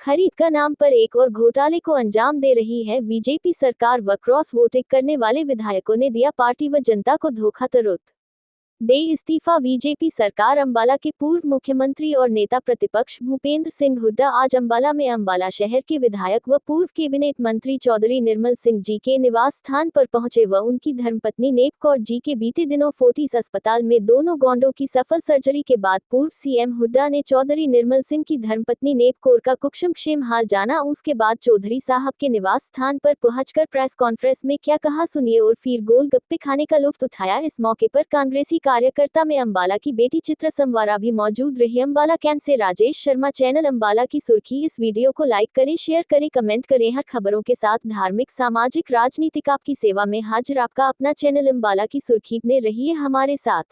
खरीद का नाम पर एक और घोटाले को अंजाम दे रही है बीजेपी सरकार व क्रॉस वोटिंग करने वाले विधायकों ने दिया पार्टी व जनता को धोखा। तुरंत दे इस्तीफा। बीजेपी सरकार। अंबाला के पूर्व मुख्यमंत्री और नेता प्रतिपक्ष भूपेंद्र सिंह हुड्डा आज अंबाला में अंबाला शहर के विधायक व पूर्व कैबिनेट मंत्री चौधरी निर्मल सिंह जी के निवास स्थान पर पहुंचे व उनकी धर्मपत्नी नेप कौर जी के बीते दिनों फोर्टिस अस्पताल में दोनों गोंडों की सफल सर्जरी के बाद पूर्व सीएम हुड्डा ने चौधरी निर्मल सिंह की धर्मपत्नी नेप कौर का कुशलक्षेम हाल जाना। उसके बाद चौधरी साहब के निवास स्थान पर पहुंचकर प्रेस कॉन्फ्रेंस में क्या कहा सुनिए और फिर गोलगप्पे खाने का लुत्फ उठाया। इस मौके पर कांग्रेसी कार्यकर्ता में अंबाला की बेटी चित्रा समवारा भी मौजूद रही। अंबाला कैंट से राजेश शर्मा, चैनल अंबाला की सुर्खी। इस वीडियो को लाइक करें, शेयर करें, कमेंट करें। हर खबरों के साथ धार्मिक, सामाजिक, राजनीतिक आपकी सेवा में हाजिर आपका अपना चैनल अंबाला की सुर्खी में रहिए हमारे साथ।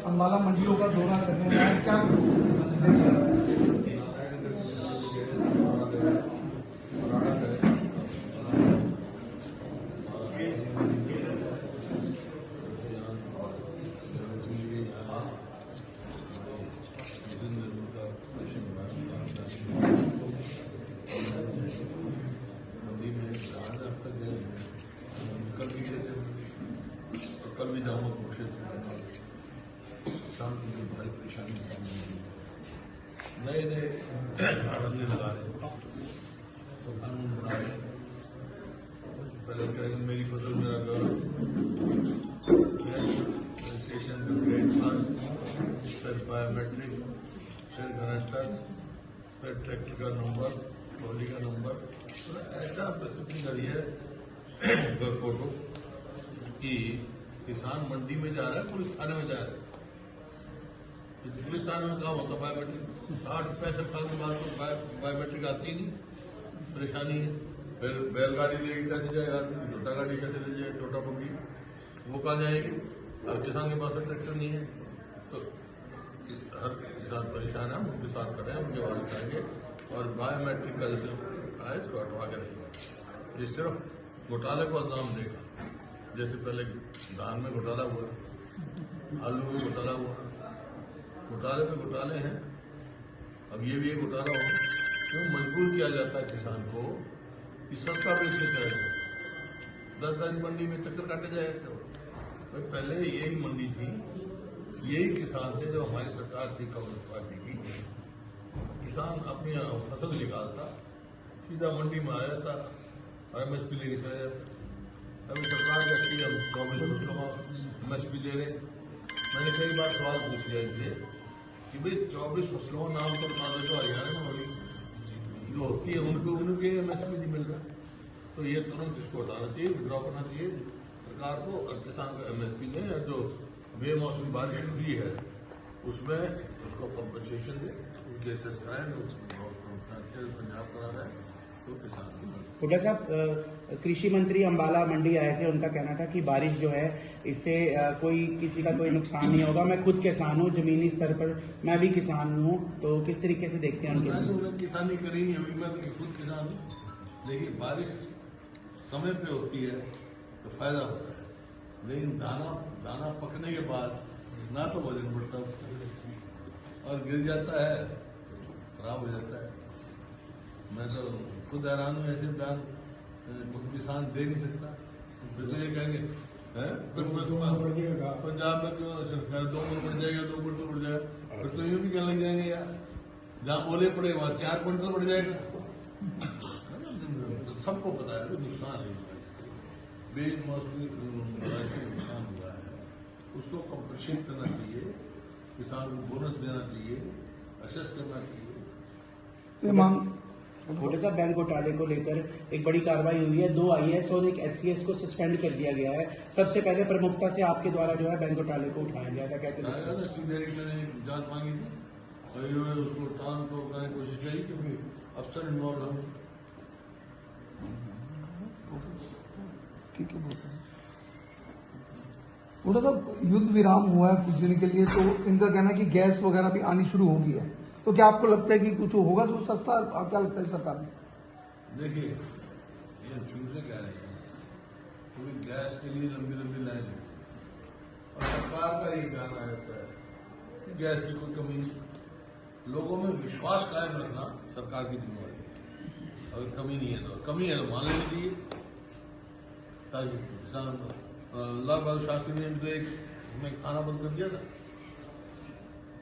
अंबाला मंडियों का दौरा करने में क्या कल भी जाऊंगा कुरुक्षेत्र किसान की भारी परेशानी सामने नए नए अड़ंगे लगा रहे तो कानून बना रहे। पहले कहेंगे मेरी फसल मेरा घर, रजिस्ट्रेशन ग्रेड पास, फिर बायोमेट्रिक, फिर गारंटर, फिर ट्रैक्टर का नंबर, ट्रॉली का नंबर। तो ऐसा प्रसिद्धि करी है फोटो कि किसान मंडी में जा रहा है, पुलिस थाने में जा रहा है। पुलिस थाने में काम होता बायोमेट्रिक 60-65 साल के बाद तो बायोमेट्रिक आती नहीं, परेशानी है। फिर बैलगाड़ी लेके कैसे जाएगा आदमी, छोटा गाड़ी कैसे ले जाए, छोटा बग्गी वो कहाँ जाएगी। हर किसान के पास ट्रैक्टर नहीं है, तो हर किसान परेशान है। हम उनके साथ खड़े हैं, उनके आवाज उठाएंगे और बायोमेट्रिक का जैसे आए इसको हटवा के रहेंगे। ये सिर्फ घोटाले को अंजाम देगा। जैसे पहले धान में घोटाला हुआ, आलू में घोटाला हुआ, घोटाले पे घोटाले हैं। अब ये भी एक घोटाला हो, क्यों मजबूर किया जाता है किसान को कि सस्ता बेचने चाहिए, 10 मंडी में चक्कर काटे जाए। तो पहले यही मंडी थी, यही किसान थे। जब हमारी सरकार थी कांग्रेस पार्टी की, किसान अपनी फसल निकालता सीधा मंडी में आ जाता और MSP लेके चला जाता। अभी सरकार कहती है हम 24 फसलों का MSP दे रहे। मैंने कई बार सवाल पूछ लिया इनसे कि भाई 24 फसलों का नाम तो बता दो जो हरियाणा में होगी जो होती है, उनके MSP नहीं मिल रहा। तो ये तुरंत इसको हटाना चाहिए, विड्रॉ करना चाहिए सरकार को और किसान को MSP दें। और जो बेमौसमी बारिश हुई है उसमें उसको कंपनसेशन दे, उनके एसेस कराएं, पंजाब करा रहा है तो किसान की। हुड्डा साहब, कृषि मंत्री अंबाला मंडी आए थे, उनका कहना था कि बारिश जो है इससे कोई किसी का कोई नुकसान नहीं होगा। मैं खुद किसान हूँ, जमीनी स्तर पर मैं भी किसान हूँ, तो किस तरीके से देखते हैं उन्होंने किसानी करी नहीं होगी। मैं तो खुद किसान हूँ। देखिए बारिश समय पे होती है तो फायदा होता है, लेकिन दाना पकने के बाद ना तो वजन बढ़ता उसका और गिर जाता है, खराब हो जाता है। मैं तो खुद हैरान हूँ, ऐसे बयान खुद किसान दे नहीं सकता। फिर तो ये कहेंगे पंजाब में क्यों 2 गुण बढ़ जाएगा, 2 गुण तो बढ़ जाएगा। फिर तो यूं भी कहने लग जाएंगे यार जहाँ ओले पड़े वहां 4 क्विंटल बढ़ जाएगा। सबको पता है नुकसान है बेमौसमी अप्रिशिएट करना चाहिए, किसान को बोनस देना चाहिए, असेस करना चाहिए। तो ये मांग भोटे साहब, बैंक घोटाले को लेकर एक बड़ी कार्रवाई हुई है। 2 IAS और एक HCS को सस्पेंड कर दिया गया है। सबसे पहले प्रमुखता से आपके द्वारा जो है बैंक घोटाले को उठाया गया था, कैसे देखते हैं? सीबीआई मैंने जांच मांगी थी और इन्होंने उसको टाल तो करने की कोशिश की क्योंकि अफसर इन्वॉल्व हैं। ठीक है। थोड़ा सा युद्ध विराम हुआ है कुछ दिन के लिए, तो इनका कहना है कि गैस वगैरह भी आनी शुरू हो गई है, तो क्या आपको लगता है कि कुछ होगा तो सस्ता? आप क्या लगता है सरकार में? देखिए, ये शुरू से कह रहे हैं क्योंकि गैस के लिए लंबी लंबी लाइन है और सरकार का ये कहना रहता है कि गैस की कोई कमी नहीं। लोगों में विश्वास कायम रखना सरकार की जिम्मेदारी है। अगर कमी नहीं है तो कमी है तो मान लेनी चाहिए, ताकि किसान लाल बहादुर शास्त्री ने इनको एक में खाना बंद कर दिया था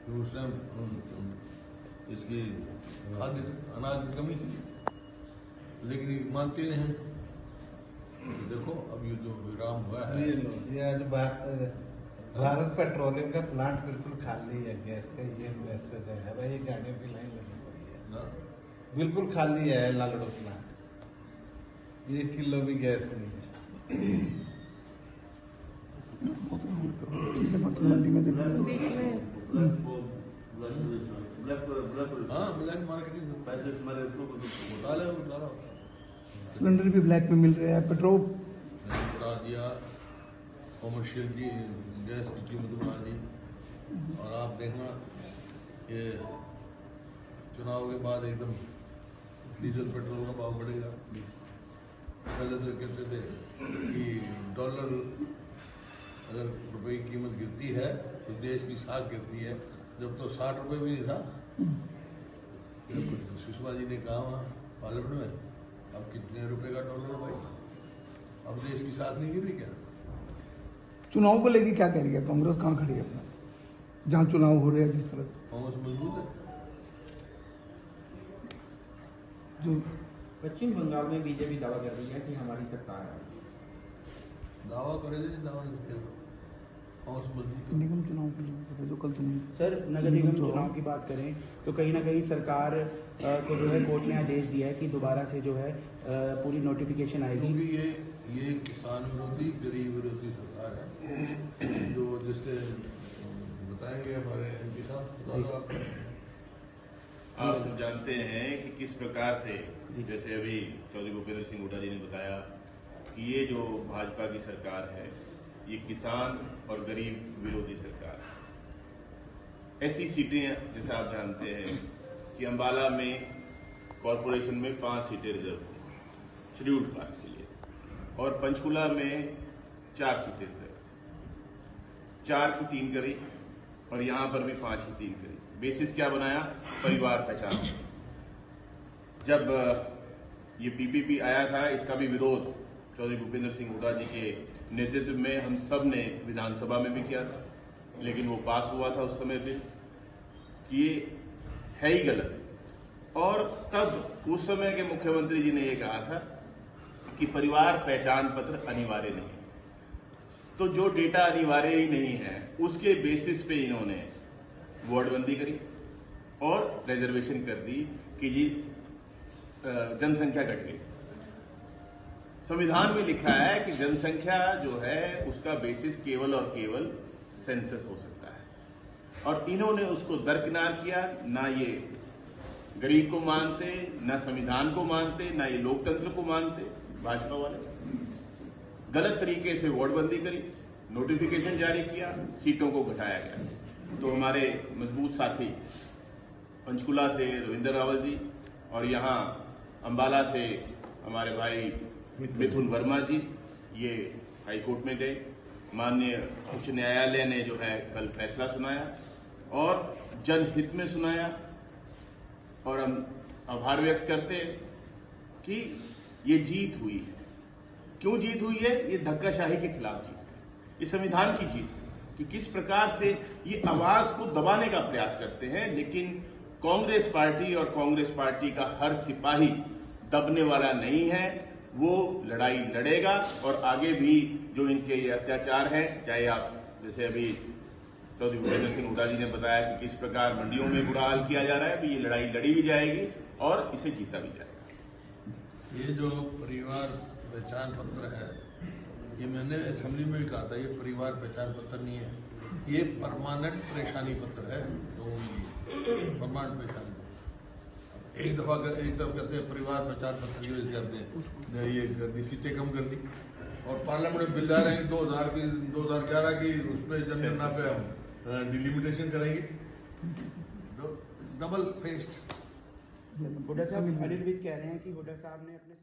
तो उस टाइम इसकी खाद्य अनाज की कमी थी, लेकिन ये मानते नहीं हैं। देखो अब ये जो विराम हुआ है, ये आज भारत पेट्रोलियम का प्लांट बिल्कुल खाली है गैस का, ये मैसेज है भाई। ये गाड़ियों की लाइन लगी पड़ी है ना बिल्कुल खाली है लालड़ो प्लांट, 1 किलो भी गैस नहीं है। मंडी में देख रहे हैं। हाँ ब्लैक मार्केटिंग घोटाला उठा रहा होता है। सिलेंडर भी ब्लैक में मिल रहा है, पेट्रोल मैंने बढ़ा दिया, कॉमर्शियल की गैस की कीमत बढ़ा दी। और आप देखना ये चुनाव के बाद एकदम डीजल पेट्रोल का भाव बढ़ेगा। पहले तो कहते थे कि डॉलर अगर रुपए की कीमत गिरती है तो देश की साख गिरती है, जब तो 60 रुपए भी नहीं था। सुषमा जी ने कहा वहाँ पार्लियामेंट में अब कितने रुपए का डॉलर है भाई, अब देश की साख नहीं गिरी क्या? चुनाव को लेके क्या कह रही है कांग्रेस? कहाँ खड़ी है अपना, जहाँ चुनाव हो रहे हैं जिस तरह कांग्रेस मजबूत है। जो पश्चिम बंगाल में बीजेपी दावा कर रही है कि हमारी सरकार है। दावा करे थे, दावा नहीं किया, कांग्रेस मजबूत है। निगम चुनाव के लिए जो कल तुमने सर, नगर निगम चुनाव की बात करें तो कहीं ना कहीं सरकार को जो है कोर्ट ने आदेश दिया है कि दोबारा से जो है पूरी नोटिफिकेशन आएगी। क्योंकि ये किसान विरोधी गरीब विरोधी सरकार है, जो जिससे बताएंगे हमारे MP साहब। आप सब जानते हैं कि किस प्रकार से, जैसे अभी चौधरी भूपेंद्र सिंह हुड्डा जी ने बताया कि ये जो भाजपा की सरकार है ये किसान और गरीब विरोधी सरकार है। ऐसी सीटें जैसे आप जानते हैं कि अंबाला में कॉरपोरेशन में 5 सीटें रिजर्व थी शेड्यूल्ड कास्ट के लिए, और पंचकुला में 4 सीटें रिजर्व थी। 4 की 3 करी और यहां पर भी 5 की 3 करी। बेसिस क्या बनाया? परिवार पहचान। जब ये PPP आया था, इसका भी विरोध चौधरी भूपेंद्र सिंह हुड्डा जी के नेतृत्व में हम सब ने विधानसभा में भी किया था, लेकिन वो पास हुआ था उस समय पे कि ये है ही गलत। और तब उस समय के मुख्यमंत्री जी ने ये कहा था कि परिवार पहचान पत्र अनिवार्य नहीं है। तो जो डेटा अनिवार्य ही नहीं है उसके बेसिस पे इन्होंने वार्डबंदी करी और रिजर्वेशन कर दी कि जी जनसंख्या घट गई। संविधान में लिखा है कि जनसंख्या जो है उसका बेसिस केवल और केवल सेंसस हो सकता है, और इन्होंने उसको दरकिनार किया। ना ये गरीब को मानते, ना संविधान को मानते, ना ये लोकतंत्र को मानते। भाजपा वाले गलत तरीके से वार्डबंदी करी, नोटिफिकेशन जारी किया, सीटों को घटाया गया। तो हमारे मजबूत साथी पंचकुला से रविंद्र रावल जी और यहाँ अंबाला से हमारे भाई मिथुन वर्मा जी ये हाईकोर्ट में गए। माननीय उच्च न्यायालय ने जो है कल फैसला सुनाया और जनहित में सुनाया, और हम आभार व्यक्त करते हैं कि ये जीत हुई है। क्यों जीत हुई है? ये धक्काशाही के खिलाफ जीत है, ये संविधान की जीत है कि किस प्रकार से ये आवाज को दबाने का प्रयास करते हैं, लेकिन कांग्रेस पार्टी और कांग्रेस पार्टी का हर सिपाही दबने वाला नहीं है। वो लड़ाई लड़ेगा और आगे भी जो इनके ये अत्याचार हैं, चाहे आप जैसे अभी चौधरी भूपेंद्र सिंह हुड्डा जी ने बताया कि किस प्रकार मंडियों में बुरा हाल किया जा रहा है, भी ये लड़ाई लड़ी भी जाएगी और इसे जीता भी जाएगा। ये जो परिवार पहचान पत्र है, ये मैंने असेंबली में भी कहा था, ये परिवार पहचान पत्र नहीं है, ये परमानेंट परेशानी पत्र है लोगों के लिए, परमानेंट पहचान पत्र। एक दफा कहते हैं परिवार पहचान पत्र यूज करते हैं, ये कर दी, सीटें कम कर दी, और पार्लियामेंट में बिल आ रहे हैं 2011 की, उसमें जनगणना पे हम डिलिमिटेशन करेंगे, डबल फेस्ड। हुड्डा साहब अनिल विज कह रहे हैं कि हुड्डा साहब ने अपने